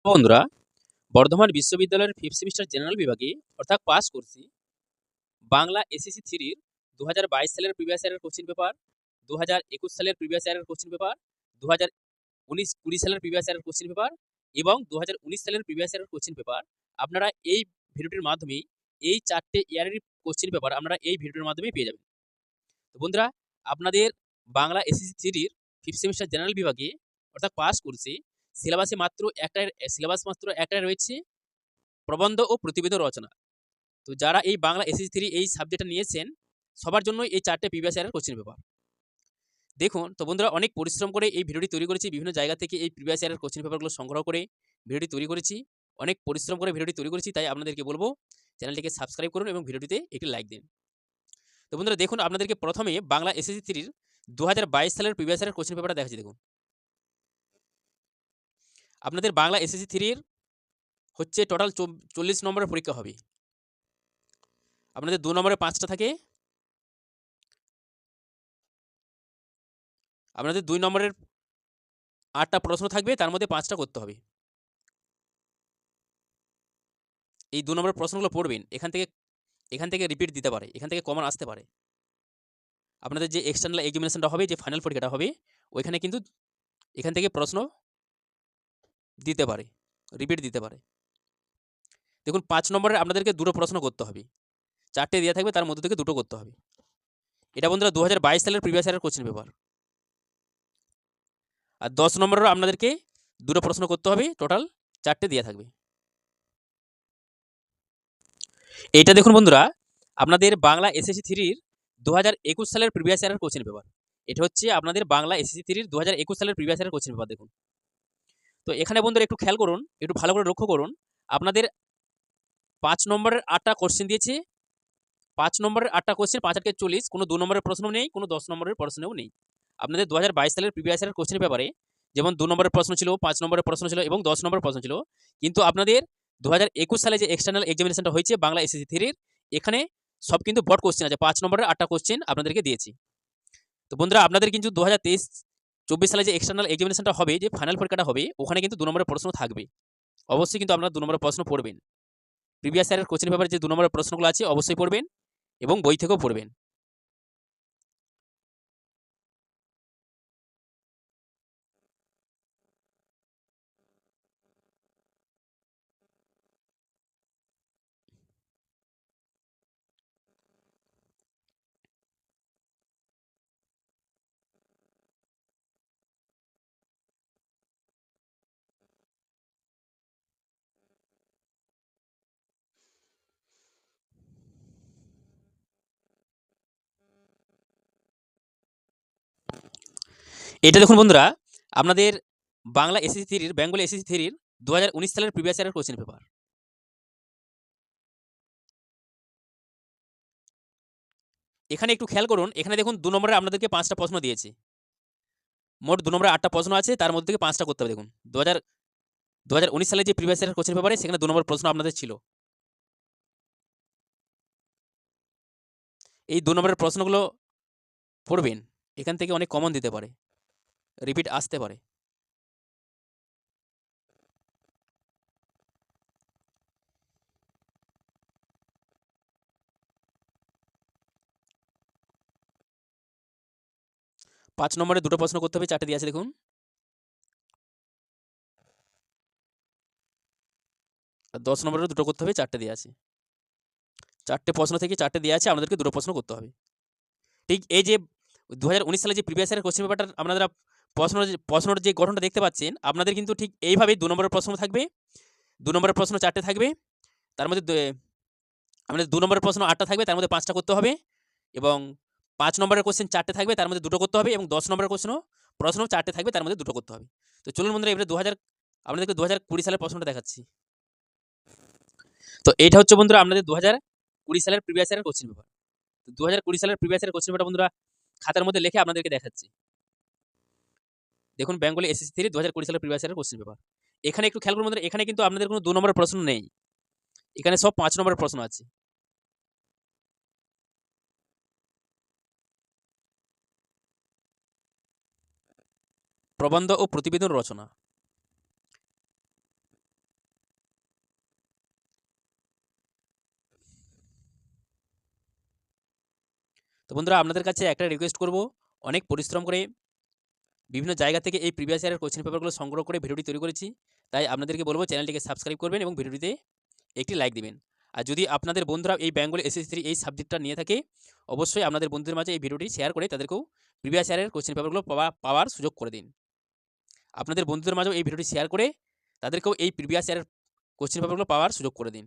বন্ধুরা, বর্ধমান বিশ্ববিদ্যালয়ের fifth semester general বিভাগে অর্থাৎ পাস করছি বাংলা এসএসসি থ্রির 2022 সালের প্রিভিয়াস ইয়ারের কোশ্চেন পেপার, 2021 সালের প্রিভিয়াস ইয়ারের কোশ্চেন পেপার, 2019-20 সালের প্রিভিয়াস ইয়ারের কোশ্চেন পেপার এবং 2019 সালের প্রিভিয়াস ইয়ারের কোশ্চেন পেপার আপনারা এই ভিডিওটির মাধ্যমে এই চারটে ইয়ারের কোশ্চেন পেপার আপনারা এই ভিডিওটির মাধ্যমে পেয়ে যাবেন। তো বন্ধুরা, আপনাদের বাংলা এসএসসি থ্রির ফিফথ সেমিস্টার জেনারেল বিভাগে অর্থাৎ পাস করছে সিলেবাস মাত্র একটাই রয়েছে, প্রবন্ধ ও প্রতিবেদন রচনা। তো যারা এই বাংলা এসএসসি থ্রি এই সাবজেক্টটা নিয়েছেন সবার জন্য এই চারটে প্রিভিয়াস ইয়ারের কোশ্চেন পেপার। দেখুন তো বন্ধুরা, অনেক পরিশ্রম করে এই ভিডিওটি তৈরি করেছি, বিভিন্ন জায়গা থেকে এই প্রিভিয়াস ইয়ারের কোশ্চেন পেপারগুলো সংগ্রহ করে ভিডিওটি তৈরি করেছি। অনেক পরিশ্রম করে ভিডিওটি তৈরি করেছি, তাই আপনাদেরকে বলবো চ্যানেলটিকে সাবস্ক্রাইব করুন এবং ভিডিওটিতে একটি লাইক দিন। তো বন্ধুরা দেখুন, আপনাদেরকে প্রথমে বাংলা এসএসসি থ্রির 2022 সালের প্রিভিয়াস ইয়ারের কোশ্চেন পেপারটা দেখাচ্ছি। দেখুন, আপনাদের বাংলা এসএসসি থ্রির হচ্ছে টোটাল 40 নম্বরের পরীক্ষা হবে। আপনাদের 2 নম্বরে 5টা থাকে, আপনাদের 2 নম্বরের 8টা প্রশ্ন থাকবে, তার মধ্যে 5টা করতে হবে। এই 2 নম্বরের প্রশ্নগুলো পড়বেন, এখান থেকে রিপিট দিতে পারে, এখান থেকে কমন আসতে পারে। আপনাদের যে এক্সটার্নাল এক্সামিনেশনটা হবে, যে ফাইনাল পরীক্ষাটা হবে, ওইখানে কিন্তু এখান থেকে প্রশ্ন দিতে পারে, রিপিট দিতে পারে। দেখুন, 5 নম্বরের আপনাদেরকে 2টো প্রশ্ন করতে হবে, 4টে দেওয়া থাকবে, তার মধ্যে থেকে 2টো করতে হবে। এটা বন্ধুরা 2022 সালের প্রিভিয়াস ইয়ারের কোশ্চেন পেপার। আর 10 নম্বরেরও আপনাদেরকে 2টো প্রশ্ন করতে হবে, টোটাল 4টে দেওয়া থাকবে। এইটা দেখুন বন্ধুরা, আপনাদের বাংলা এসএসসি থ্রির 2021 সালের প্রিভিয়াস ইয়ারের কোশ্চেন পেপার। এটা হচ্ছে আপনাদের বাংলা এসএসসি থ্রির 2021 সালের প্রিভিয়াস ইয়ারের কোশ্চেন পেপার। দেখুন তো এখানে বন্ধুরা একটু খেয়াল করুন, একটু ভালো করে লক্ষ্য করুন। আপনাদের 5 নম্বরের 8টা কোশ্চেন দিয়েছে, 5 নম্বরের 8টা কোশ্চেন, 5 8 40, কোনো 2 নম্বরের প্রশ্ন নেই, কোনো 10 নম্বরের প্রশ্নও নেই। আপনাদের 2022 সালের প্রিভিয়াস ইয়ারের কোশ্চেন পেপারে যেমন 2 নম্বরের প্রশ্ন ছিল, 5 নম্বরের প্রশ্ন ছিল এবং 10 নম্বরের প্রশ্ন ছিল, কিন্তু আপনাদের 2021 সালে যে এক্সটার্নাল এক্সামিনেশনটা হয়েছে বাংলা এসএসসি থ্রির, এখানে সব কিন্তু বড় কোশ্চেন আছে, 5 নম্বরের 8টা কোশ্চেন আপনাদেরকে দিয়েছি। তো বন্ধুরা, আপনাদের কিন্তু 2023-24 সালে যে এক্সটার্নাল এক্সামিনেশনটা হবে, যে ফাইনাল পরীক্ষাটা হবে, ওখানে কিন্তু 2 নম্বরের প্রশ্ন থাকবে। অবশ্যই কিন্তু আপনারা 2 নম্বরের প্রশ্ন পড়বেন। প্রিভিয়াস ইয়ারের কোশ্চেন পেপারে যে 2 নম্বরের প্রশ্নগুলো আছে অবশ্যই পড়বেন এবং বই থেকেও পড়বেন। এটা দেখুন বন্ধুরা, আপনাদের বাংলা এসএসসি থ্রির, বেঙ্গলি এসএসসি থ্রির 2019 সালের প্রিভিয়াস ইয়ারের কোশ্চেন পেপার। এখানে একটু খেয়াল করুন, এখানে দেখুন 2 নম্বরে আপনাদেরকে 5টা প্রশ্ন দিয়েছে। মোট 2 নম্বরে 8টা প্রশ্ন আছে, তার মধ্যে থেকে 5টা করতে হবে। দেখুন 2019 সালে যে প্রিভিয়াস ইয়ারের কোশ্চেন পেপারে সেখানে 2 নম্বর প্রশ্ন আপনাদের ছিল। এই 2 নম্বরের প্রশ্নগুলো পড়বেন, এখান থেকে অনেক কমন দিতে পারে, রিপিট আসতে পারে। 5 নম্বরে 2টো প্রশ্ন করতে হবে, 4টে দিয়ে আছে দেখুন। আর 10 নম্বরেরও 2টো করতে হবে, 4টে দিয়ে আছে। 4টে প্রশ্ন থেকে 4টে দিয়ে আছে, আপনাদেরকে 2টো প্রশ্ন করতে হবে। ঠিক এই যে 2019 সালে যে প্রিভিয়াস ইয়ারের কোশ্চেন পেপারটা আপনারা প্রশ্নর যে গঠনটা দেখতে পাচ্ছেন, আপনাদের কিন্তু ঠিক এইভাবেই 2 নম্বরের প্রশ্ন থাকবে। 2 নম্বরের প্রশ্ন 4টে থাকবে, তার মধ্যে আমাদের 2 নম্বরের প্রশ্ন 8টা থাকবে, তার মধ্যে 5টা করতে হবে এবং 5 নম্বরের কোশ্চেন 4টে থাকবে, তার মধ্যে 2টো করতে হবে এবং 10 নম্বরের প্রশ্ন 4টে থাকবে, তার মধ্যে 2টো করতে হবে। তো চলুন বন্ধুরা, এবারে আপনাদেরকে 2020 সালের প্রশ্নটা দেখাচ্ছি। তো এইটা হচ্ছে বন্ধুরা আপনাদের 2020 সালের প্রিভিয়াস ইয়ারের কোশ্চেন পেপার। তো 2020 সালের প্রিভিয়াস ইয়ারের কোশ্চেন পেপারটা বন্ধুরা খাতার মধ্যে লিখে আপনাদেরকে দেখাচ্ছি। দেখুন, বেঙ্গলি এসএসসি থ্রি 2020 সালের প্রিভিয়াস ইয়ারের কোশ্চেন পেপার। এখানে একটু খেয়াল করুন বন্ধুরা, এখানে কিন্তু আপনাদের কোনো 2 নম্বরের প্রশ্ন নেই, এখানে সব 5 নম্বরের প্রশ্ন আছে। প্রবন্ধ ও প্রতিবেদন রচনা। তো বন্ধুরা, আপনাদের কাছে একটা রিকোয়েস্ট করব, অনেক পরিশ্রম করে বিভিন্ন জায়গা থেকে এই প্রিভিয়াস ইয়ারের কোশ্চেন পেপারগুলো সংগ্রহ করে ভিডিওটি তৈরি করেছি। তাই আপনাদেরকে বলব, চ্যানেলটিকে সাবস্ক্রাইব করবেন এবং ভিডিওটিতে একটি লাইক দিবেন। আর যদি আপনাদের বন্ধুরা এই বেঙ্গলি এসএসসি 3 এই সাবজেক্টটা নিয়ে থাকে, অবশ্যই আপনাদের বন্ধুদের মাঝে এই ভিডিওটি শেয়ার করে তাদেরকেও প্রিভিয়াস ইয়ারের কোশ্চেন পেপারগুলো পাওয়ার সুযোগ করে দিন। আপনাদের বন্ধুদের মাঝেও এই ভিডিওটি শেয়ার করে তাদেরকেও এই প্রিভিয়াস ইয়ারের কোশ্চেন পেপারগুলো পাওয়ার সুযোগ করে দিন।